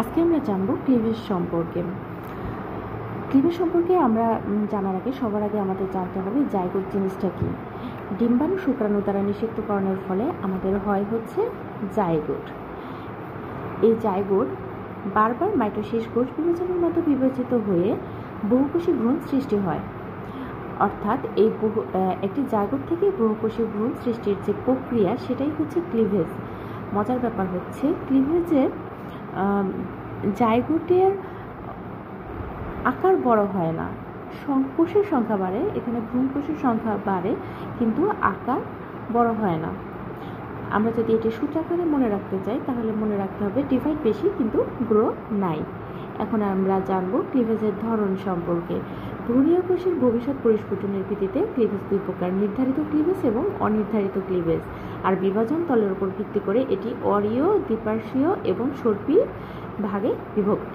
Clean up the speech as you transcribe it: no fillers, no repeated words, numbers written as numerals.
আজকে আমরা জানবো ক্লিভেজ সম্পর্কে। ক্লিভেজ সম্পর্কে আমরা জানার আগে সবার আগে আমাদের জানতে হবে জাইগোট জিনিসটা কি। ডিম্বাণু শুক্রাণু দ্বারা নিষিক্তকরণের ফলে আমাদের হয় হচ্ছে জাইগোট। এই জাইগোট বারবার মাইটোসিস কোষ বিভাজনের মতো বিভাজিত হয়ে বহুকোষী ভ্রূণ সৃষ্টি হয়। অর্থাৎ একটি জাইগোট থেকে বহুকোষী ভ্রূণ সৃষ্টির যে প্রক্রিয়া সেটাই হচ্ছে ক্লিভেজ। মজার ব্যাপার হচ্ছে ক্লিভেজের জাইগোটের আকার বড় হয় না, কোষের সংখ্যা বাড়ে, এখানে ভ্রূণ কোষের সংখ্যা বাড়ে কিন্তু আকার বড় হয় না। আমরা যদি এটি সূত্রাকারে মনে রাখতে চাই তাহলে মনে রাখতে হবে ডিভাইড বেশি কিন্তু গ্রো নাই। এখন আমরা জানবো ক্লিভেজের ধরন সম্পর্কে। ভ্রূণীয় কোষের ভবিষ্যৎ পরিস্ফুটনের ভিত্তিতে ক্লিভেজ দুই প্রকার, নির্ধারিত ক্লিভেজ এবং অনির্ধারিত ক্লিভেজ। আর বিভাজন তলের উপর ভিত্তি করে এটি অরীয়, দ্বিপার্শ্বীয় এবং সর্পী ভাগে বিভক্ত।